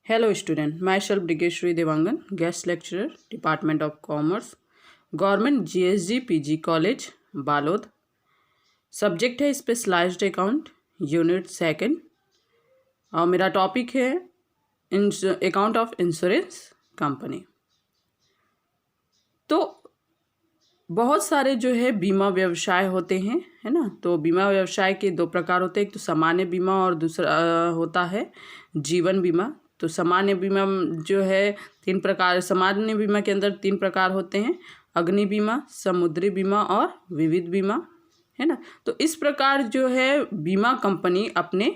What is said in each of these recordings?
Hello student, myself Digeshri Devangan, guest lecturer, Department of Commerce, Government GSG PG College, Balod. Subject है specialised account, unit second, और मेरा topic है account of insurance company. तो बहुत सारे जो है बीमा व्यवसाय होते हैं, है ना। तो बीमा व्यवसाय के दो प्रकार होते हैं, एक तो सामान्य बीमा और दूसरा होता है जीवन बीमा। तो सामान्य बीमा जो है तीन प्रकार, सामान्य बीमा के अंदर तीन प्रकार होते हैं, अग्नि बीमा, समुद्री बीमा और विविध बीमा, है ना। तो इस प्रकार जो है बीमा कंपनी अपने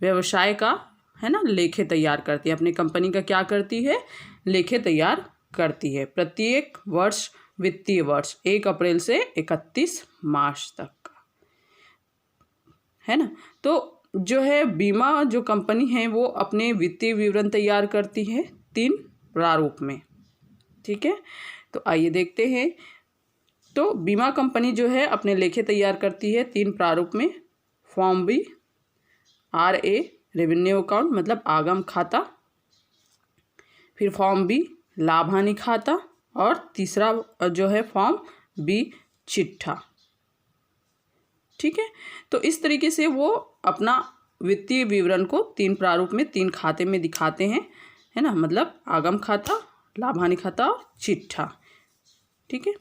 व्यवसाय का, है ना, लेखे तैयार करती है। अपनी कंपनी का क्या करती है, लेखे तैयार करती है प्रत्येक वर्ष, वित्तीय वर्ष 1 अप्रैल से 31 मार्च तक का, है ना। तो जो है बीमा जो कंपनी है वो अपने वित्तीय विवरण तैयार करती है 3 प्रारूप में, ठीक है। तो आइए देखते हैं। तो बीमा कंपनी जो है अपने लेखे तैयार करती है 3 प्रारूप में। Form B, RA revenue account मतलब आगम खाता, फिर फॉर्म बी लाभ हानि खाता, और तीसरा जो है फॉर्म बी चिट्ठा, ठीक है। तो इस तरीके से वो अपना वित्तीय विवरण को 3 प्रारूप में 3 खाते में दिखाते हैं, है ना, मतलब आगम खाता, लाभ हानि खाता और चिट्ठा, ठीक है।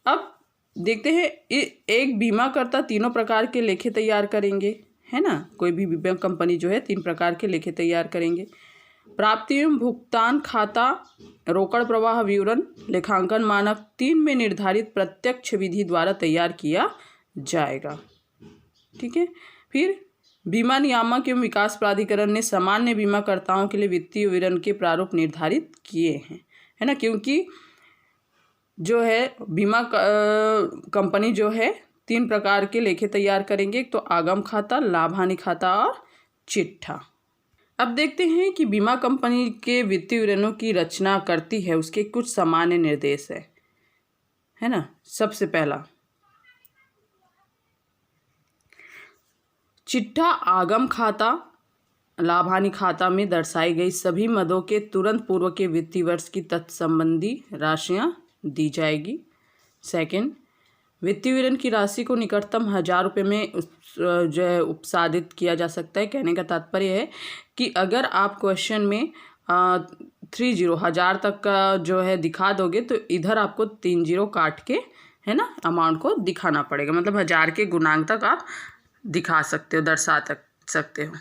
अब देखते हैं, एक बीमाकर्ता तीनों प्रकार के लेखे तैयार करेंगे, है ना। कोई भी बीमा कंपनी जो है 3 प्रकार के लेखे तैयार करेंगे। प्राप्ति एवं भुगतान खाता, रोकड़ प्रवाह विवरण, लेखांकन मानक 3 में निर्धारित प्रत्यक्ष विधि द्वारा तैयार किया जाएगा, ठीक है। फिर बीमा नियामक एवं विकास प्राधिकरण ने सामान्य बीमाकर्ताओं के लिए वित्तीय विवरण के प्रारूप निर्धारित किए हैं, है ना। क्योंकि जो है बीमा कंपनी जो है 3 प्रकार के लेखे तैयार करेंगे, एक तो आगम खाता, लाभ हानि खाता और चिट्ठा। अब देखते हैं कि बीमा कंपनी के वित्तीय विवरणों की रचना करती है, उसके कुछ सामान्य निर्देश है ना। सबसे पहला, चिट्ठा आगम खाता, लाभ हानि खाता में दर्शाई गई सभी मदों के तुरंत पूर्व के वित्तीय वर्ष की तत्संबंधी राशियां दी जाएगी। सेकंड, वित्तीय विवरण की राशि को निकटतम 1000 रुपये में जो है उपसादित किया जा सकता है। कहने का तात्पर्य है कि अगर आप क्वेश्चन में 30,000 तक का जो है दिखा दोगे तो इधर आपको 3 0 काट के, है ना, अमाउंट को दिखाना पड़ेगा। मतलब 1000 के गुणांक तक आप दिखा सकते हो, दर्शा सकते हो।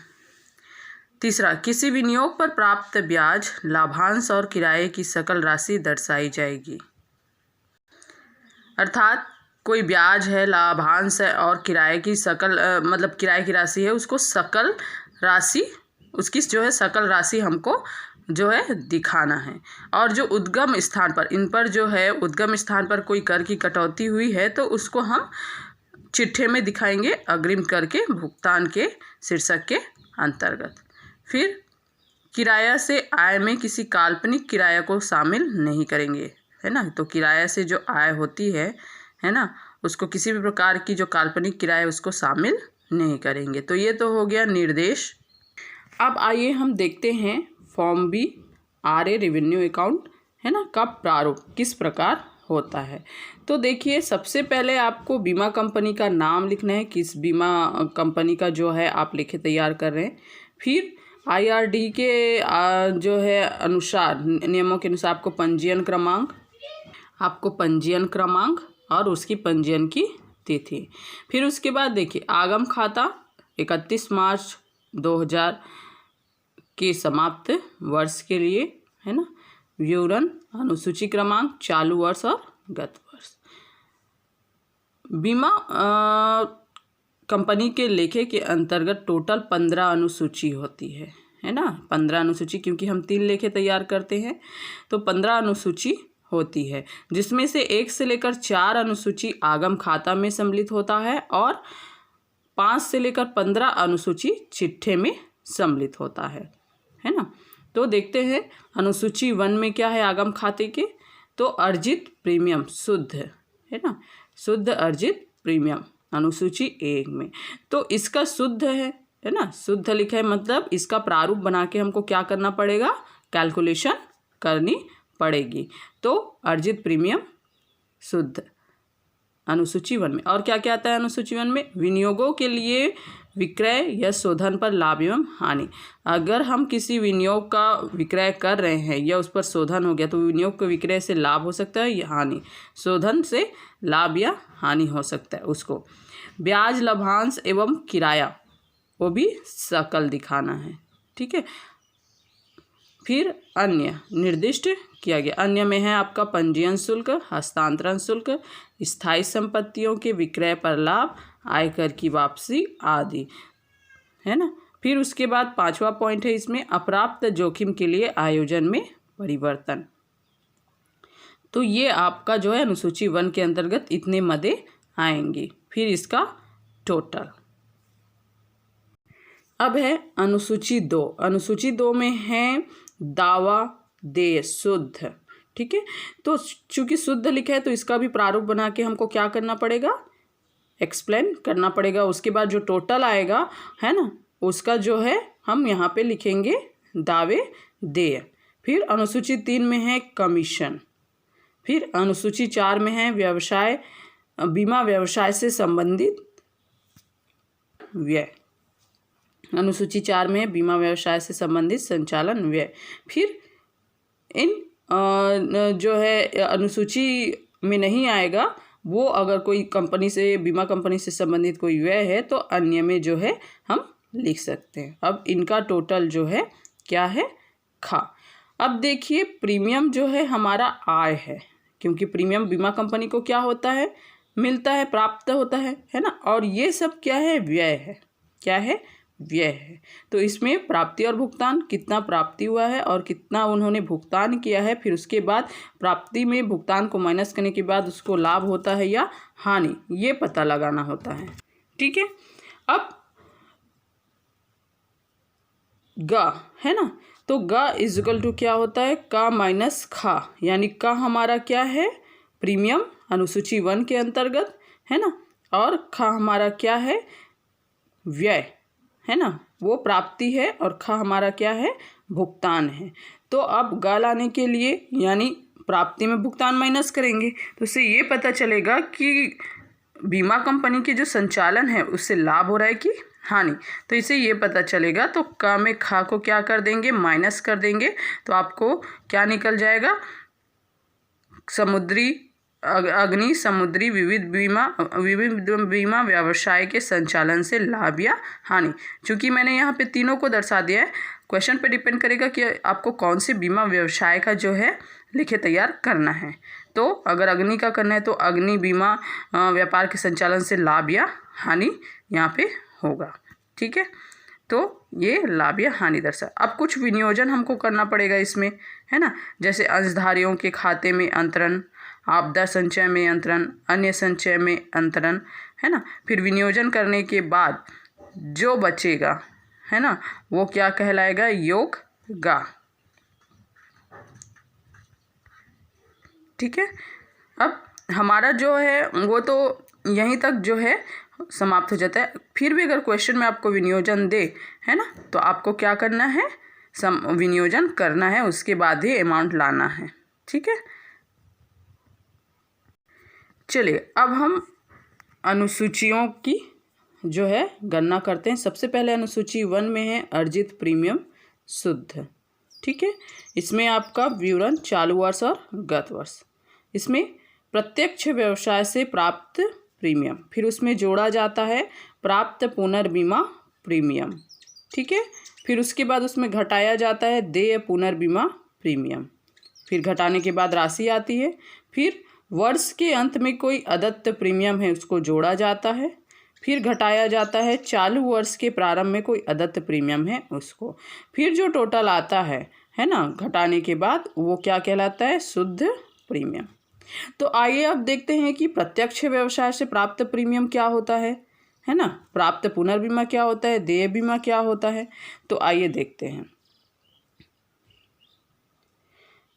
तीसरा, किसी विनियोग पर प्राप्त ब्याज, लाभांश और किराए की सकल राशि दर्शाई जाएगी। अर्थात कोई ब्याज है, लाभांश है और किराए की सकल मतलब किराए की राशि है, उसको सकल राशि, उसकी जो है सकल राशि हमको जो है दिखाना है। और जो उद्गम स्थान पर, इन पर जो है उद्गम स्थान पर कोई कर की कटौती हुई है तो उसको हम चिट्ठे में दिखाएंगे अग्रिम कर के भुगतान के शीर्षक के अंतर्गत। फिर किराया से आय में किसी काल्पनिक किराया को शामिल नहीं करेंगे, है ना। तो किराया से जो आय होती है ना, उसको किसी भी प्रकार की जो काल्पनिक किराया उसको शामिल नहीं करेंगे। तो ये तो हो गया निर्देश। अब आइए हम देखते हैं form B, RA revenue account, है ना, का प्रारूप किस प्रकार होता है। तो देखिए, सबसे पहले आपको बीमा कंपनी का नाम लिखना है, किस बीमा कंपनी का जो है आप लेखे तैयार कर रहे हैं। फिर IRD के जो है अनुसार, नियमों के अनुसार आपको पंजीयन क्रमांक और उसकी पंजीयन की तिथि। फिर उसके बाद देखिए, आगम खाता 31 मार्च 2000 के समाप्त वर्ष के लिए, है ना। विवरण, अनुसूची क्रमांक, चालू वर्ष और गत वर्ष। बीमा कंपनी के लेखे के अंतर्गत टोटल 15 अनुसूची होती है ना। 15 अनुसूची, क्योंकि हम 3 लेखे तैयार करते हैं तो 15 अनुसूची होती है, जिसमें से 1 से लेकर 4 अनुसूची आगम खाता में सम्मिलित होता है और 5 से लेकर 15 अनुसूची चिट्ठे में सम्मिलित होता है ना। तो देखते हैं अनुसूची 1 में क्या है आगम खाते के, तो अर्जित प्रीमियम शुद्ध, है ना, शुद्ध अर्जित प्रीमियम अनुसूची 1 में। तो इसका शुद्ध है है ना, शुद्ध लिखा है मतलब इसका प्रारूप बना के हमको क्या करना पड़ेगा, कैलकुलेशन करनी पड़ेगी। तो अर्जित प्रीमियम शुद्ध अनुसूची 1 में। और क्या क्या आता है अनुसूची 1 में, विनियोगों के लिए विक्रय या शोधन पर लाभ एवं हानि। अगर हम किसी विनियोग का विक्रय कर रहे हैं या उस पर शोधन हो गया तो विनियोग के विक्रय से लाभ हो सकता है या हानि, शोधन से लाभ या हानि हो सकता है उसको। ब्याज, लाभांश एवं किराया वो भी सकल दिखाना है, ठीक है। फिर अन्य निर्दिष्ट किया गया, अन्य में है आपका पंजीयन शुल्क, हस्तांतरण शुल्क, स्थायी संपत्तियों के विक्रय पर लाभ, आयकर की वापसी आदि, है ना। फिर उसके बाद 5वां पॉइंट है इसमें, अप्राप्त जोखिम के लिए आयोजन में परिवर्तन। तो ये आपका जो है अनुसूची 1 के अंतर्गत इतने मदे आएंगे। फिर इसका टोटल। अब है अनुसूची 2। अनुसूची 2 में है दावा देय शुद्ध, ठीक है। तो चूंकि शुद्ध लिखा है तो इसका भी प्रारूप बना के हमको क्या करना पड़ेगा, एक्सप्लेन करना पड़ेगा। उसके बाद जो टोटल आएगा, है ना, उसका जो है हम यहाँ पे लिखेंगे दावे देय। फिर अनुसूची 3 में है कमीशन। फिर अनुसूची 4 में है व्यवसाय, बीमा व्यवसाय से संबंधित व्यय। अनुसूची 4 में है बीमा व्यवसाय से संबंधित संचालन व्यय। फिर इन जो है अनुसूची में नहीं आएगा वो, अगर कोई कंपनी से, बीमा कंपनी से संबंधित कोई व्यय है तो अन्य में जो है हम लिख सकते हैं। अब इनका टोटल जो है क्या है, खा। अब देखिए प्रीमियम जो है हमारा आय है, क्योंकि प्रीमियम बीमा कंपनी को क्या होता है, मिलता है, प्राप्त होता है ना। और ये सब क्या है, व्यय है। क्या है, व्यय है। तो इसमें प्राप्ति और भुगतान, कितना प्राप्ति हुआ है और कितना उन्होंने भुगतान किया है, फिर उसके बाद प्राप्ति में भुगतान को माइनस करने के बाद उसको लाभ होता है या हानि, ये पता लगाना होता है, ठीक है। अब ग है ना, तो ग इज इक्वल टू क्या होता है, का माइनस खा, यानी का हमारा क्या है, प्रीमियम अनुसूची 1 के अंतर्गत, है ना। और खा हमारा क्या है, व्यय, है ना, वो प्राप्ति है। और खा हमारा क्या है, भुगतान है। तो अब ग लाने के लिए यानी प्राप्ति में भुगतान माइनस करेंगे तो उससे ये पता चलेगा कि बीमा कंपनी के जो संचालन है उससे लाभ हो रहा है कि हानि। तो इसे ये पता चलेगा। तो क में खा को क्या कर देंगे, माइनस कर देंगे। तो आपको क्या निकल जाएगा, समुद्री अग्नि समुद्री विविध बीमा व्यवसाय के संचालन से लाभ या हानि। चूंकि मैंने यहाँ पे तीनों को दर्शा दिया है, क्वेश्चन पे डिपेंड करेगा कि आपको कौन से बीमा व्यवसाय का जो है लिखे तैयार करना है। तो अगर अग्नि का करना है तो अग्नि बीमा व्यापार के संचालन से लाभ या हानि यहाँ पे होगा, ठीक है। तो ये लाभ या हानि दर्शा। अब कुछ विनियोजन हमको करना पड़ेगा इसमें, है ना, जैसे अंशधारियों के खाते में अंतरण, आपदा संचय में अंतरण, अन्य संचय में अंतरण, है ना। फिर विनियोजन करने के बाद जो बचेगा, है ना, वो क्या कहलाएगा, योगगा, ठीक है। अब हमारा जो है वो तो यहीं तक जो है समाप्त हो जाता है। फिर भी अगर क्वेश्चन में आपको विनियोजन दे, है ना, तो आपको क्या करना है, विनियोजन करना है, उसके बाद ही अमाउंट लाना है, ठीक है। चलिए अब हम अनुसूचियों की जो है गणना करते हैं। सबसे पहले अनुसूची 1 में है अर्जित प्रीमियम शुद्ध, ठीक है। इसमें आपका विवरण चालू वर्ष और गत वर्ष। इसमें प्रत्यक्ष व्यवसाय से प्राप्त प्रीमियम, फिर उसमें जोड़ा जाता है प्राप्त पुनर्बीमा प्रीमियम, ठीक है। फिर उसके बाद उसमें घटाया जाता है देय पुनर्बीमा प्रीमियम, फिर घटाने के बाद राशि आती है। फिर वर्ष के अंत में कोई अदत्त प्रीमियम है उसको जोड़ा जाता है। फिर घटाया जाता है चालू वर्ष के प्रारंभ में कोई अदत्त प्रीमियम है उसको। फिर जो टोटल आता है ना, घटाने के बाद वो क्या कहलाता है, शुद्ध प्रीमियम। तो आइए अब देखते हैं कि प्रत्यक्ष व्यवसाय से प्राप्त प्रीमियम क्या होता है ना, प्राप्त पुनर्बीमा क्या होता है, देय बीमा क्या होता है। तो आइए देखते हैं।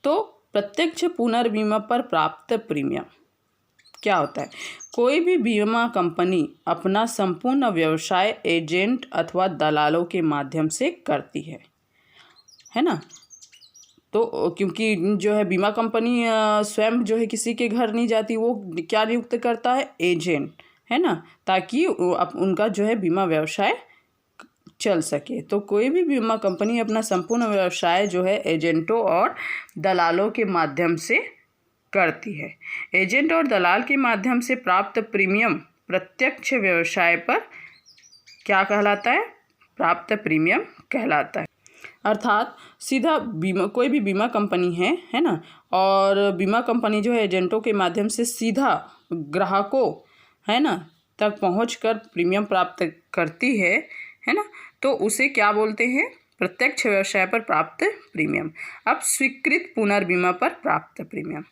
तो प्रत्यक्ष पुनर्बीमा पर प्राप्त प्रीमियम क्या होता है? कोई भी बीमा कंपनी अपना संपूर्ण व्यवसाय एजेंट अथवा दलालों के माध्यम से करती है ना। तो क्योंकि जो है बीमा कंपनी स्वयं जो है किसी के घर नहीं जाती, वो क्या नियुक्त करता है? एजेंट, है ना, ताकि उनका जो है बीमा व्यवसाय चल सके। तो कोई भी बीमा कंपनी अपना संपूर्ण व्यवसाय जो है एजेंटों और दलालों के माध्यम से करती है। एजेंट और दलाल के माध्यम से प्राप्त प्रीमियम प्रत्यक्ष व्यवसाय पर क्या कहलाता है? प्राप्त प्रीमियम कहलाता है। अर्थात सीधा बीमा, कोई भी बीमा कंपनी है ना, और बीमा कंपनी जो है एजेंटों के माध्यम से सीधा ग्राहकों, है ना, तक पहुंचकर प्रीमियम प्राप्त करती है ना, तो उसे क्या बोलते हैं? प्रत्यक्ष व्यवसाय पर प्राप्त प्रीमियम। अब स्वीकृत पुनर्बीमा पर प्राप्त प्रीमियम।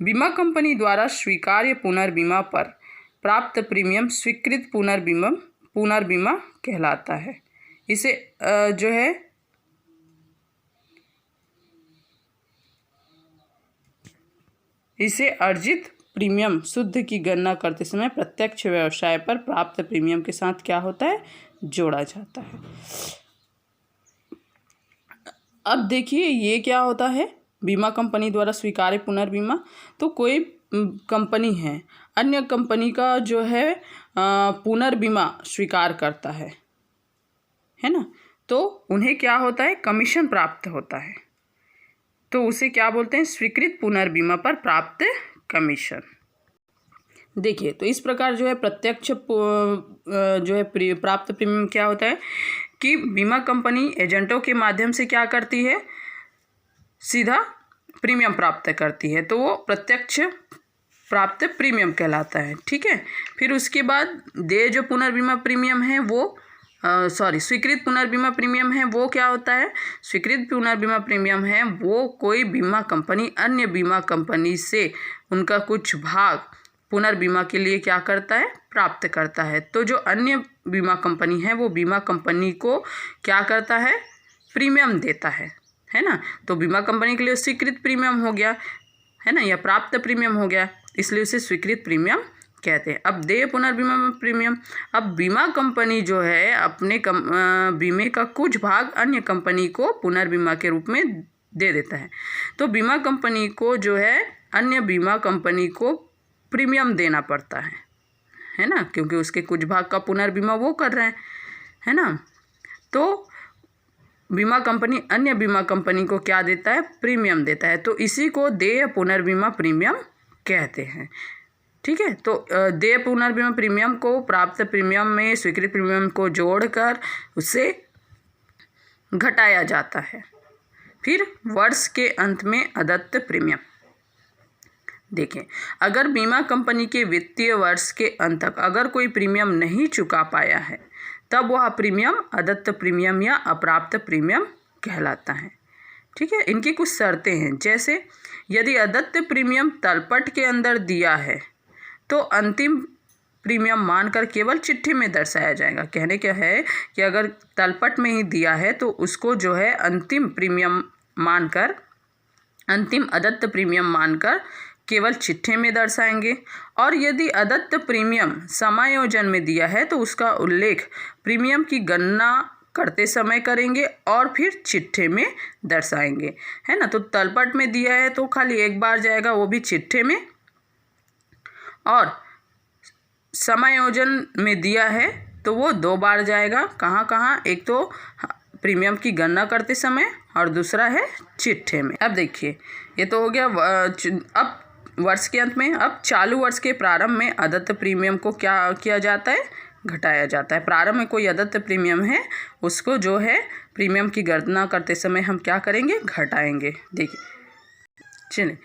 बीमा कंपनी द्वारा स्वीकार्य पुनर्बीमा पर प्राप्त प्रीमियम स्वीकृत पुनर्बीमा कहलाता है। इसे जो है इसे अर्जित प्रीमियम शुद्ध की गणना करते समय प्रत्यक्ष व्यवसाय पर प्राप्त प्रीमियम के साथ क्या होता है? जोड़ा जाता है। अब देखिए ये क्या होता है? बीमा कंपनी द्वारा स्वीकार्य पुनर्बीमा। तो कोई कंपनी है, अन्य कंपनी का जो है पुनर्बीमा स्वीकार करता है ना, तो उन्हें क्या होता है? कमीशन प्राप्त होता है। तो उसे क्या बोलते हैं? स्वीकृत पुनर्बीमा पर प्राप्त कमीशन। देखिए, तो इस प्रकार जो है प्रत्यक्ष जो है प्राप्त प्रीमियम क्या होता है कि बीमा कंपनी एजेंटों के माध्यम से क्या करती है? सीधा प्रीमियम प्राप्त करती है, तो वो प्रत्यक्ष प्राप्त प्रीमियम कहलाता है। ठीक है। फिर उसके बाद देय जो पुनर्बीमा प्रीमियम है वो स्वीकृत पुनर्बीमा प्रीमियम है वो क्या होता है? स्वीकृत पुनर्बीमा प्रीमियम है वो कोई बीमा कंपनी अन्य बीमा कंपनी से उनका कुछ भाग पुनर्बीमा के लिए क्या करता है? प्राप्त करता है। तो जो अन्य बीमा कंपनी है वो बीमा कंपनी को क्या करता है? प्रीमियम देता है ना। तो बीमा कंपनी के लिए स्वीकृत प्रीमियम हो गया, है ना, या प्राप्त प्रीमियम हो गया, इसलिए उसे स्वीकृत प्रीमियम कहते हैं। अब देय पुनर्बीमा प्रीमियम। अब बीमा कंपनी जो है अपने बीमे का कुछ भाग अन्य कंपनी को पुनर्बीमा के रूप में दे देता है। तो बीमा कंपनी को जो है अन्य बीमा कंपनी को प्रीमियम देना पड़ता है ना, क्योंकि उसके कुछ भाग का पुनर्बीमा वो कर रहे हैं, है ना। तो बीमा कंपनी अन्य बीमा कंपनी को क्या देता है? प्रीमियम देता है। तो इसी को देय पुनर्बीमा प्रीमियम कहते हैं। ठीक है। तो देय पुनर्बीमा प्रीमियम को प्राप्त प्रीमियम में स्वीकृत प्रीमियम को जोड़कर उसे घटाया जाता है। फिर वर्ष के अंत में अदत्त प्रीमियम। देखें, अगर बीमा कंपनी के वित्तीय वर्ष के अंत तक अगर कोई प्रीमियम नहीं चुका पाया है तब वह प्रीमियम अदत्त प्रीमियम या अप्राप्त प्रीमियम कहलाता है। ठीक है। इनकी कुछ शर्तें हैं, जैसे यदि अदत्त प्रीमियम तलपट के अंदर दिया है तो अंतिम प्रीमियम मानकर केवल चिट्ठी में दर्शाया जाएगा। कहने क्या है कि अगर तलपट में ही दिया है तो उसको जो है अंतिम प्रीमियम मानकर, अंतिम अदत्त प्रीमियम मानकर केवल चिट्ठी में दर्शाएंगे। और यदि अदत्त प्रीमियम समायोजन में दिया है तो उसका उल्लेख प्रीमियम की गणना करते समय करेंगे और फिर चिट्ठे में दर्शाएंगे, है ना। तो तलपट में दिया है तो खाली एक बार जाएगा, वो भी चिट्ठे में, और समायोजन में दिया है तो वो 2 बार जाएगा। कहाँ कहाँ? एक तो प्रीमियम की गणना करते समय और दूसरा है चिट्ठे में। अब देखिए, ये तो हो गया अब वर्ष के अंत में। अब चालू वर्ष के प्रारंभ में अदत्त प्रीमियम को क्या किया जाता है? घटाया जाता है। प्रारंभ में कोई अदत्त प्रीमियम है उसको जो है प्रीमियम की गणना करते समय हम क्या करेंगे? घटाएंगे। देखिए, चलिए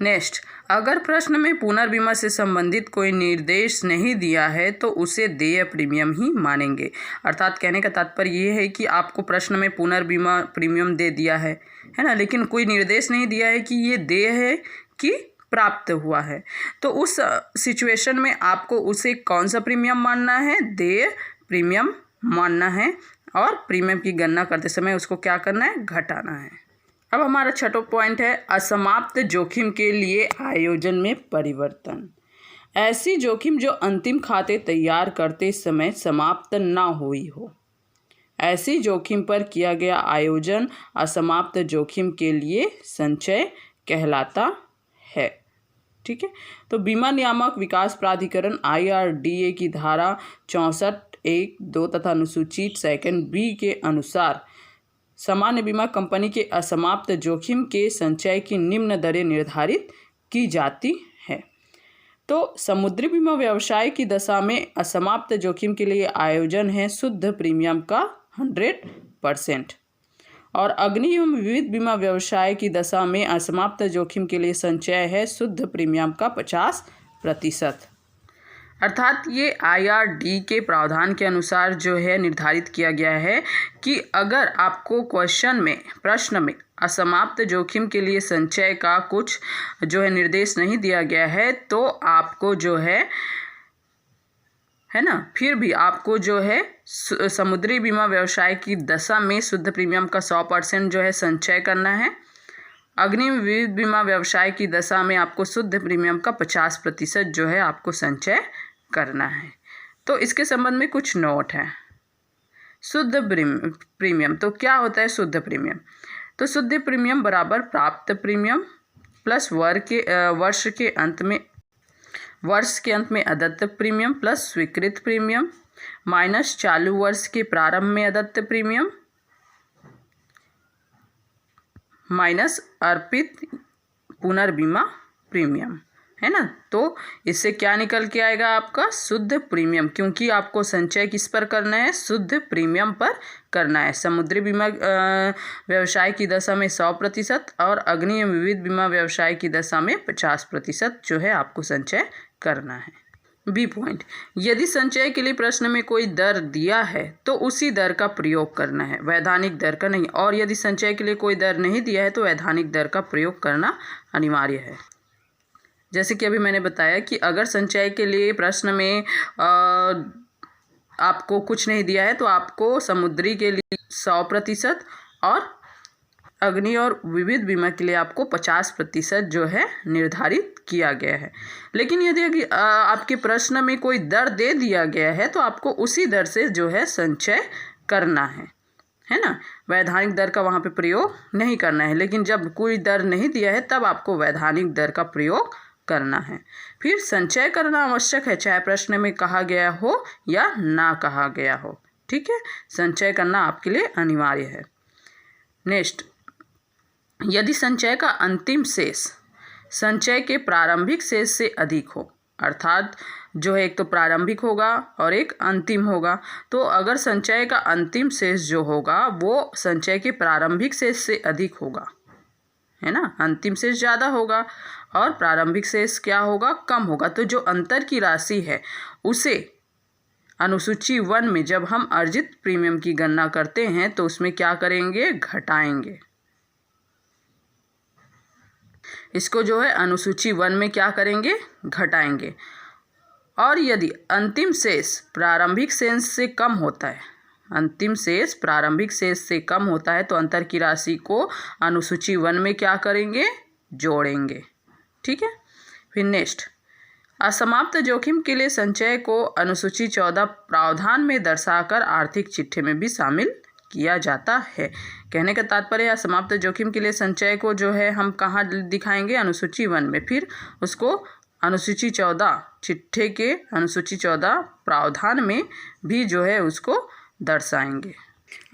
नेक्स्ट, अगर प्रश्न में पुनर्बीमा से संबंधित कोई निर्देश नहीं दिया है तो उसे देय प्रीमियम ही मानेंगे। अर्थात कहने का तात्पर्य ये है कि आपको प्रश्न में पुनर्बीमा प्रीमियम दे दिया है ना, लेकिन कोई निर्देश नहीं दिया है कि ये देय है कि प्राप्त हुआ है, तो उस सिचुएशन में आपको उसे कौन सा प्रीमियम मानना है? देय प्रीमियम मानना है, और प्रीमियम की गणना करते समय उसको क्या करना है? घटाना है। अब हमारा छठा पॉइंट है असमाप्त जोखिम के लिए आयोजन में परिवर्तन। ऐसी जोखिम जो अंतिम खाते तैयार करते समय समाप्त ना हुई हो। ऐसी जोखिम पर किया गया आयोजन असमाप्त जोखिम के लिए संचय कहलाता है। ठीक है, तो बीमा नियामक विकास प्राधिकरण IRDA की धारा 64(1)(2) तथा अनुसूची 2B के अनुसार सामान्य बीमा कंपनी के असमाप्त जोखिम के संचय की निम्न दरें निर्धारित की जाती है। तो समुद्री बीमा व्यवसाय की दशा में असमाप्त जोखिम के लिए आयोजन है शुद्ध प्रीमियम का 100% और अग्नि एवं विविध बीमा व्यवसाय की दशा में असमाप्त जोखिम के लिए संचय है शुद्ध प्रीमियम का 50%। अर्थात ये IRD के प्रावधान के अनुसार जो है निर्धारित किया गया है कि अगर आपको प्रश्न में असमाप्त जोखिम के लिए संचय का कुछ जो है निर्देश नहीं दिया गया है तो आपको जो है ना, फिर भी आपको जो है समुद्री बीमा व्यवसाय की दशा में शुद्ध प्रीमियम का 100% जो है संचय करना है। अग्नि विविध बीमा व्यवसाय की दशा में आपको शुद्ध प्रीमियम का 50% जो है आपको संचय करना है। तो इसके संबंध में कुछ नोट है। शुद्ध प्रीमियम तो क्या होता है? शुद्ध प्रीमियम तो शुद्ध प्रीमियम बराबर प्राप्त प्रीमियम प्लस वर्ष के अंत में अदत्त प्रीमियम प्लस स्वीकृत प्रीमियम माइनस चालू वर्ष के प्रारंभ में अदत्त प्रीमियम माइनस अर्पित पुनर्बीमा प्रीमियम, है ना। तो इससे क्या निकल के आएगा? आपका शुद्ध प्रीमियम, क्योंकि आपको संचय किस पर करना है? शुद्ध प्रीमियम पर करना है। समुद्री बीमा व्यवसाय की दशा में 100% और अग्नि एवं विविध बीमा व्यवसाय की दशा में 50% जो है आपको संचय करना है। बी पॉइंट, यदि संचय के लिए प्रश्न में कोई दर दिया है तो उसी दर का प्रयोग करना है, वैधानिक दर का नहीं। और यदि संचय के लिए कोई दर नहीं दिया है तो वैधानिक दर का प्रयोग करना अनिवार्य है। जैसे कि अभी मैंने बताया कि अगर संचय के लिए प्रश्न में आपको कुछ नहीं दिया है तो आपको समुद्री के लिए 100% और अग्नि और विविध बीमा के लिए आपको 50% जो है निर्धारित किया गया है। लेकिन यदि आपके प्रश्न में कोई दर दे दिया गया है तो आपको उसी दर से जो है संचय करना है ना। वैधानिक दर का वहाँ पे प्रयोग नहीं करना है। लेकिन जब कोई दर नहीं दिया है तब आपको वैधानिक दर का प्रयोग करना है। फिर संचय करना आवश्यक है, चाहे प्रश्न में कहा गया हो या ना कहा गया हो। ठीक है, संचय करना आपके लिए अनिवार्य है। नेक्स्ट, यदि संचय का अंतिम शेष संचय के प्रारंभिक शेष से अधिक हो, अर्थात जो है एक तो प्रारंभिक होगा और एक अंतिम होगा, तो अगर संचय का अंतिम शेष जो होगा वो संचय के प्रारंभिक शेष से अधिक होगा, है ना। अंतिम शेष ज़्यादा होगा और प्रारंभिक शेष क्या होगा? कम होगा। तो जो अंतर की राशि है उसे अनुसूची 1 में जब हम अर्जित प्रीमियम की गणना करते हैं तो उसमें क्या करेंगे? घटाएंगे। इसको जो है अनुसूची 1 में क्या करेंगे? घटाएंगे। और यदि अंतिम शेष प्रारंभिक शेष से कम होता है, अंतिम शेष प्रारंभिक शेष से कम होता है तो अंतर की राशि को अनुसूची 1 में क्या करेंगे? जोड़ेंगे। ठीक है। फिर नेक्स्ट, असमाप्त जोखिम के लिए संचय को अनुसूची 14 प्रावधान में दर्शाकर आर्थिक चिट्ठे में भी शामिल किया जाता है। कहने का तात्पर्य असमाप्त जोखिम के लिए संचय को जो है हम कहाँ दिखाएंगे? अनुसूची 1 में। फिर उसको अनुसूची 14 चिट्ठे के अनुसूची 14 प्रावधान में भी जो है उसको दर्शाएंगे।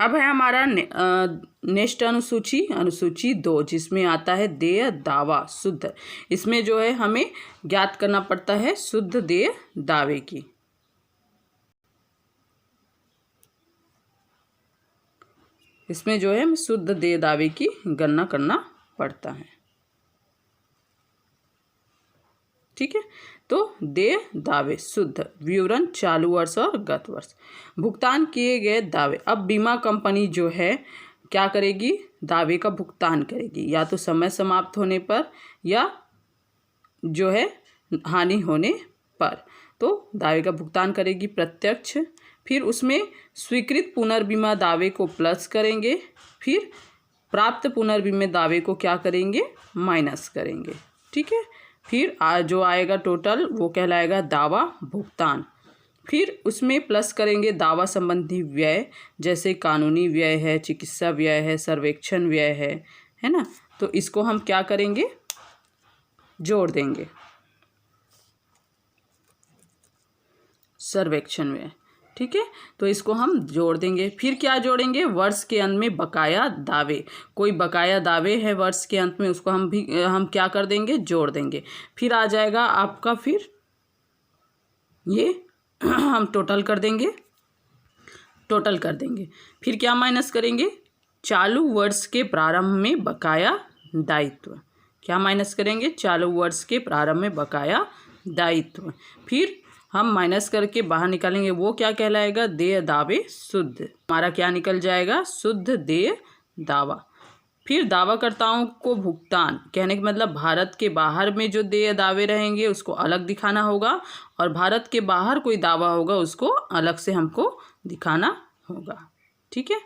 अब है हमारा नेक्स्ट अनुसूची 2, जिसमें आता है देय दावा शुद्ध। इसमें जो है हमें ज्ञात करना पड़ता है शुद्ध देय दावे की। इसमें जो है हमें शुद्ध देय दावे की गणना करना पड़ता है। ठीक है, तो देय दावे शुद्ध विवरण चालू वर्ष और गत वर्ष भुगतान किए गए दावे। अब बीमा कंपनी जो है क्या करेगी? दावे का भुगतान करेगी, या तो समय समाप्त होने पर या जो है हानि होने पर। तो दावे का भुगतान करेगी प्रत्यक्ष। फिर उसमें स्वीकृत पुनर्बीमा दावे को प्लस करेंगे, फिर प्राप्त पुनर्बीमा दावे को क्या करेंगे? माइनस करेंगे। ठीक है, फिर जो आएगा टोटल वो कहलाएगा दावा भुगतान। फिर उसमें प्लस करेंगे दावा संबंधी व्यय, जैसे कानूनी व्यय है, चिकित्सा व्यय है, सर्वेक्षण व्यय है ना। तो इसको हम क्या करेंगे, जोड़ देंगे, सर्वेक्षण व्यय। ठीक है, तो इसको हम जोड़ देंगे। फिर क्या जोड़ेंगे, वर्ष के अंत में बकाया दावे, कोई बकाया दावे है वर्ष के अंत में, उसको हम क्या कर देंगे, जोड़ देंगे। फिर आ जाएगा आपका, फिर ये हम टोटल कर देंगे, फिर क्या माइनस करेंगे, चालू वर्ष के प्रारंभ में बकाया दायित्व, क्या माइनस करेंगे, चालू वर्ष के प्रारंभ में बकाया दायित्व। फिर हम माइनस करके बाहर निकालेंगे, वो क्या कहलाएगा, देय दावे शुद्ध, हमारा क्या निकल जाएगा, शुद्ध देय दावा। फिर दावाकर्ताओं को भुगतान, कहने का मतलब भारत के बाहर में जो देय दावे रहेंगे उसको अलग दिखाना होगा, और भारत के बाहर कोई दावा होगा उसको अलग से हमको दिखाना होगा। ठीक है,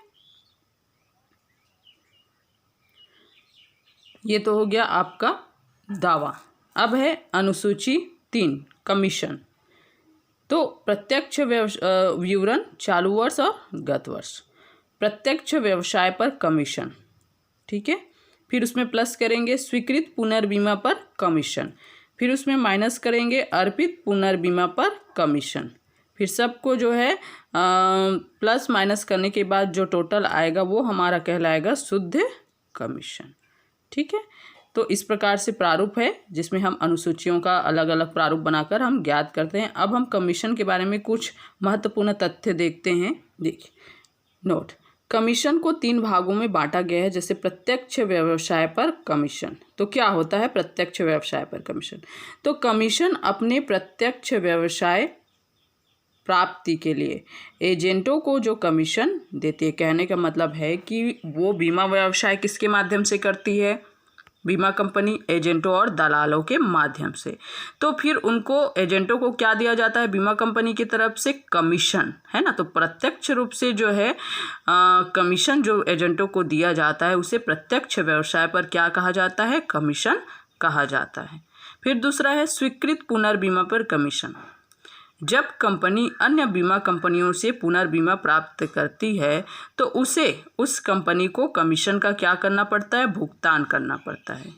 ये तो हो गया आपका दावा। अब है अनुसूची 3, कमीशन। तो प्रत्यक्ष विवरण चालू वर्ष और गत वर्ष, प्रत्यक्ष व्यवसाय पर कमीशन। ठीक है, फिर उसमें प्लस करेंगे स्वीकृत पुनर्बीमा पर कमीशन, फिर उसमें माइनस करेंगे अर्पित पुनर्बीमा पर कमीशन। फिर सबको जो है प्लस माइनस करने के बाद जो टोटल आएगा वो हमारा कहलाएगा शुद्ध कमीशन। ठीक है, तो इस प्रकार से प्रारूप है जिसमें हम अनुसूचियों का अलग अलग प्रारूप बनाकर हम ज्ञात करते हैं। अब हम कमीशन के बारे में कुछ महत्वपूर्ण तथ्य देखते हैं। देखिए, नोट, कमीशन को 3 भागों में बांटा गया है। जैसे प्रत्यक्ष व्यवसाय पर कमीशन, तो क्या होता है प्रत्यक्ष व्यवसाय पर कमीशन, तो कमीशन अपने प्रत्यक्ष व्यवसाय प्राप्ति के लिए एजेंटों को जो कमीशन देती है, कहने का मतलब है कि वो बीमा व्यवसाय किसके माध्यम से करती है, बीमा कंपनी एजेंटों और दलालों के माध्यम से। तो फिर उनको एजेंटों को क्या दिया जाता है, बीमा कंपनी की तरफ से कमीशन, है ना। तो प्रत्यक्ष रूप से जो है कमीशन जो एजेंटों को दिया जाता है उसे प्रत्यक्ष व्यवसाय पर क्या कहा जाता है, कमीशन कहा जाता है। फिर दूसरा है स्वीकृत पुनर्बीमा पर कमीशन। जब कंपनी अन्य बीमा कंपनियों से पुनर्बीमा प्राप्त करती है तो उसे उस कंपनी को कमीशन का क्या करना पड़ता है, भुगतान करना पड़ता है,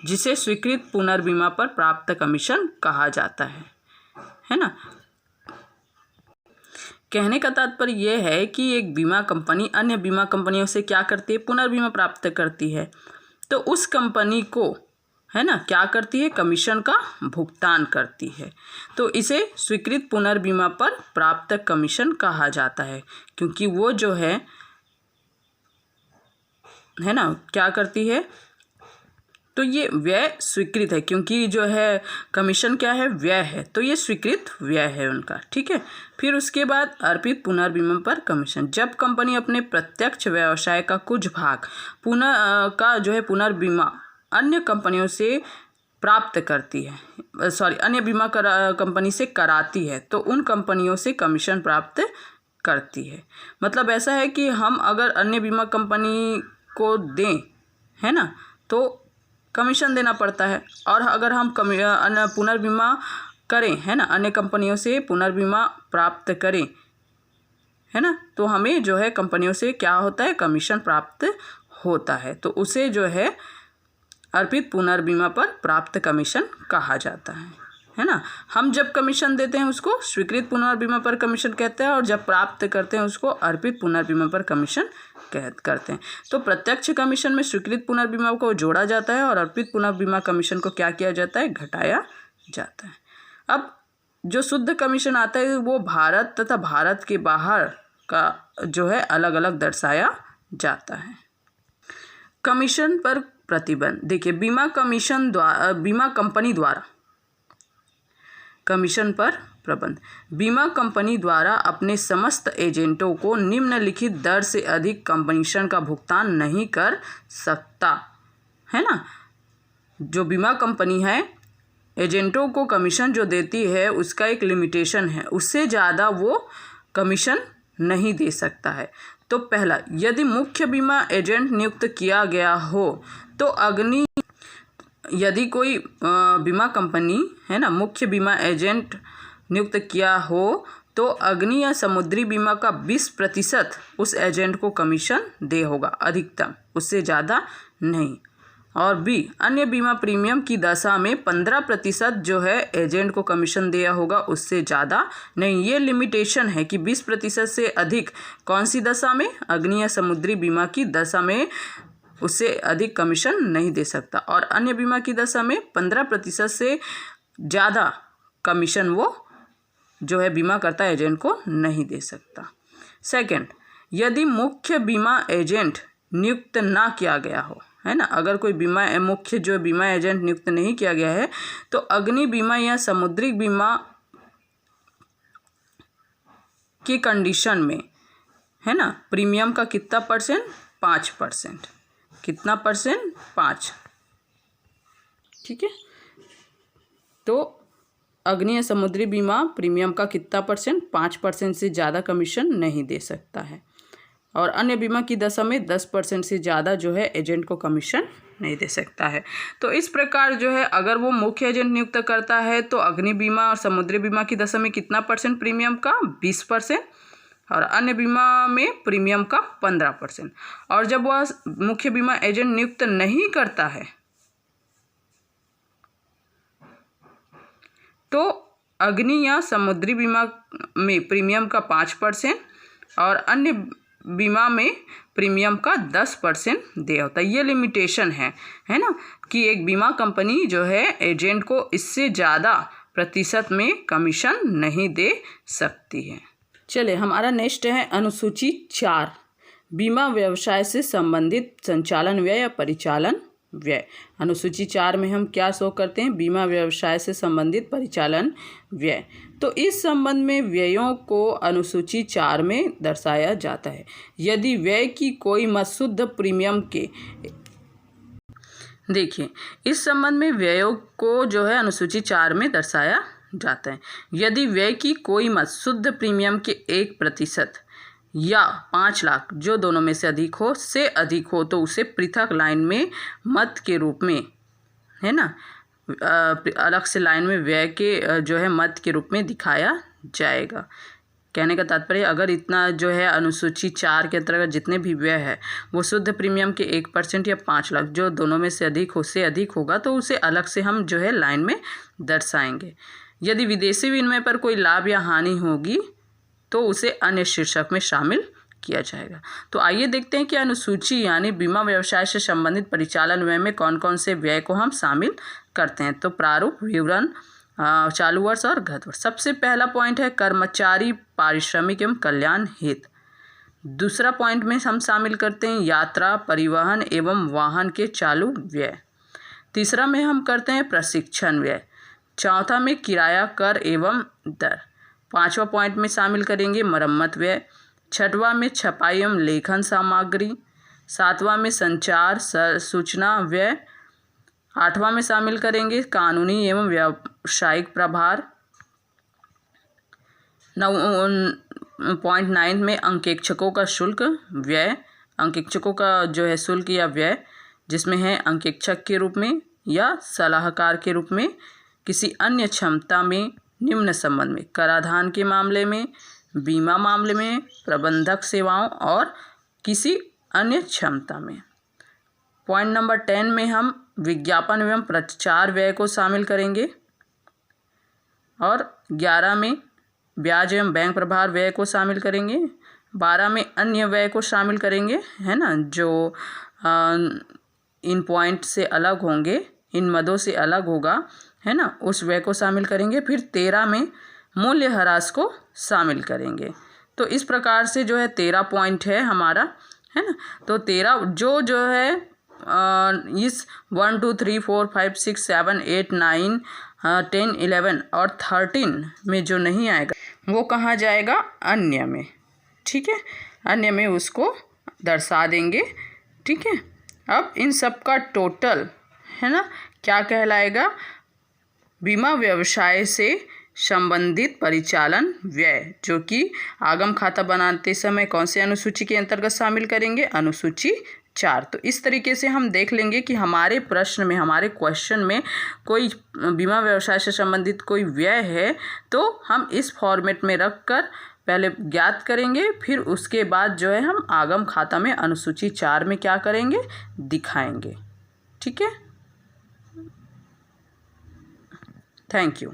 जिसे स्वीकृत पुनर्बीमा पर प्राप्त कमीशन कहा जाता है ना। कहने का तात्पर्य यह है कि एक बीमा कंपनी अन्य बीमा कंपनियों से क्या करती है, पुनर्बीमा प्राप्त करती है, तो उस कंपनी को, है ना, क्या करती है, कमीशन का भुगतान करती है। तो इसे स्वीकृत पुनर्बीमा पर प्राप्त कमीशन कहा जाता है, क्योंकि वो जो है ना, क्या करती है, तो ये व्यय स्वीकृत है, क्योंकि जो है कमीशन क्या है, व्यय है, तो ये स्वीकृत व्यय है उनका। ठीक है, फिर उसके बाद अर्पित पुनर्बीमा पर कमीशन। जब कंपनी अपने प्रत्यक्ष व्यवसाय का कुछ भाग पुनर्बीमा अन्य कंपनियों से प्राप्त करती है, अन्य बीमा कंपनी से कराती है, तो उन कंपनियों से कमीशन प्राप्त करती है। मतलब ऐसा है कि हम अगर अन्य बीमा कंपनी को दें, है ना, तो कमीशन देना पड़ता है, और अगर हम पुनर्बीमा करें, है ना, अन्य कंपनियों से पुनर्बीमा प्राप्त करें, है ना, तो हमें जो है कंपनियों से क्या होता है, कमीशन प्राप्त होता है, तो उसे जो है अर्पित पुनर्बीमा पर प्राप्त कमीशन कहा जाता है ना। हम जब कमीशन देते हैं उसको स्वीकृत पुनर्बीमा पर कमीशन कहते हैं, और जब प्राप्त करते हैं उसको अर्पित पुनर्बीमा पर कमीशन करते हैं। तो प्रत्यक्ष कमीशन में स्वीकृत पुनर्बीमा को जोड़ा जाता है और अर्पित पुनर्बीमा कमीशन को क्या किया जाता है, घटाया जाता है। अब जो शुद्ध कमीशन आता है वो भारत तथा भारत के बाहर का जो है अलग अलग दर्शाया जाता है। कमीशन पर प्रतिबंध। देखिए, बीमा कंपनी द्वारा कमीशन पर प्रबंध। बीमा कंपनी द्वारा अपने समस्त एजेंटों को निम्नलिखित दर से अधिक कमीशन का भुगतान नहीं कर सकता, है ना। जो बीमा कंपनी है एजेंटों को कमीशन जो देती है उसका एक लिमिटेशन है, उससे ज़्यादा वो कमीशन नहीं दे सकता है। तो पहला, यदि मुख्य बीमा एजेंट नियुक्त किया गया हो तो यदि कोई बीमा कंपनी है ना मुख्य बीमा एजेंट नियुक्त किया हो तो अग्नि या समुद्री बीमा का 20% उस एजेंट को कमीशन दे होगा अधिकतम, उससे ज़्यादा नहीं। और बी अन्य बीमा प्रीमियम की दशा में 15% जो है एजेंट को कमीशन दिया होगा, उससे ज़्यादा नहीं। ये लिमिटेशन है कि 20% से अधिक कौन सी दशा में, अग्नि या समुद्री बीमा की दशा में उससे अधिक कमीशन नहीं दे सकता, और अन्य बीमा की दशा में 15% से ज़्यादा कमीशन वो जो है बीमा करता एजेंट को नहीं दे सकता। सेकंड, यदि मुख्य बीमा एजेंट नियुक्त ना किया गया हो, है ना, अगर कोई मुख्य जो बीमा एजेंट नियुक्त नहीं किया गया है तो अग्नि बीमा या समुद्री बीमा की कंडीशन में, है ना, प्रीमियम का कितना परसेंट, 5%। कितना परसेंट, 5। ठीक है, तो अग्नि या समुद्री बीमा प्रीमियम का कितना परसेंट, 5% से ज़्यादा कमीशन नहीं दे सकता है, और अन्य बीमा की दशा में 10% से ज़्यादा जो है एजेंट को कमीशन नहीं दे सकता है। तो इस प्रकार जो है अगर वो मुख्य एजेंट नियुक्त करता है तो अग्नि बीमा और समुद्री बीमा की दशा में कितना परसेंट प्रीमियम का, 20%, और अन्य बीमा में प्रीमियम का 15%। और जब वह मुख्य बीमा एजेंट नियुक्त नहीं करता है तो अग्नि या समुद्री बीमा में प्रीमियम का 5% और अन्य बीमा में प्रीमियम का 10% दे होता है। ये लिमिटेशन है ना, कि एक बीमा कंपनी जो है एजेंट को इससे ज़्यादा प्रतिशत में कमीशन नहीं दे सकती है। चलिए हमारा नेक्स्ट है अनुसूची 4, बीमा व्यवसाय से संबंधित संचालन व्यय या परिचालन व्यय। अनुसूची 4 में हम क्या शो करते हैं, बीमा व्यवसाय से संबंधित परिचालन व्यय। तो इस संबंध में व्ययों को अनुसूची 4 में दर्शाया जाता है। यदि व्यय की कोई मद शुद्ध प्रीमियम के, देखिए इस संबंध में व्ययों को जो है अनुसूची 4 में दर्शाया जाता है। यदि व्यय की कोई मद शुद्ध प्रीमियम के 1% या 5 लाख जो दोनों में से अधिक हो तो उसे पृथक लाइन में मद के रूप में, है ना, अलग से लाइन में व्यय के जो है मद के रूप में दिखाया जाएगा। कहने का तात्पर्य अगर इतना जो है अनुसूची 4 के अंतर्गत जितने भी व्यय है वो शुद्ध प्रीमियम के 1% या 5 लाख जो दोनों में से अधिक होगा तो उसे अलग से हम जो है लाइन में दर्शाएंगे। यदि विदेशी विनिमय पर कोई लाभ या हानि होगी तो उसे अन्य शीर्षक में शामिल किया जाएगा। तो आइए देखते हैं कि अनुसूची यानी बीमा व्यवसाय से संबंधित परिचालन व्यय में कौन कौन से व्यय को हम शामिल करते हैं। तो प्रारूप, विवरण, चालू वर्ष और गत वर्ष। सबसे पहला पॉइंट है कर्मचारी पारिश्रमिक एवं कल्याण हेतु। दूसरा पॉइंट में हम शामिल करते हैं यात्रा, परिवहन एवं वाहन के चालू व्यय। तीसरा में हम करते हैं प्रशिक्षण व्यय। चौथा में किराया, कर एवं दर। पांचवा पॉइंट में शामिल करेंगे मरम्मत व्यय। छठवां में छपाई एवं लेखन सामग्री। सातवां में संचार सूचना व्यय। आठवां में शामिल करेंगे कानूनी एवं व्यावसायिक प्रभार। 9.9 में अंकेक्षकों का शुल्क व्यय। अंकेक्षकों का जो है शुल्क या व्यय जिसमें है अंकेक्षक के रूप में या सलाहकार के रूप में किसी अन्य क्षमता में निम्न संबंध में, कराधान के मामले में, बीमा मामले में, प्रबंधक सेवाओं और किसी अन्य क्षमता में। पॉइंट नंबर 10 में हम विज्ञापन एवं प्रचार व्यय को शामिल करेंगे और 11 में ब्याज एवं बैंक प्रभार व्यय को शामिल करेंगे। 12 में अन्य व्यय को शामिल करेंगे, है ना, जो इन पॉइंट से अलग होंगे, इन मदों से अलग होगा, है ना, उस व्यय को शामिल करेंगे। फिर 13 में मूल्यह्रास को शामिल करेंगे। तो इस प्रकार से जो है 13 पॉइंट है हमारा, है ना। तो 13 जो है इस 1 2 3 4 5 6 7 8 9 10 11 और 13 में जो नहीं आएगा वो कहाँ जाएगा, अन्य में। ठीक है, अन्य में उसको दर्शा देंगे। ठीक है, अब इन सब का टोटल, है ना, क्या कहलाएगा, बीमा व्यवसाय से संबंधित परिचालन व्यय, जो कि आगम खाता बनाते समय कौन से अनुसूची के अंतर्गत शामिल करेंगे, अनुसूची 4। तो इस तरीके से हम देख लेंगे कि हमारे प्रश्न में, हमारे क्वेश्चन में कोई बीमा व्यवसाय से संबंधित कोई व्यय है तो हम इस फॉर्मेट में रख कर पहले ज्ञात करेंगे, फिर उसके बाद जो है हम आगम खाता में अनुसूची 4 में क्या करेंगे, दिखाएंगे। ठीक है, थैंक यू।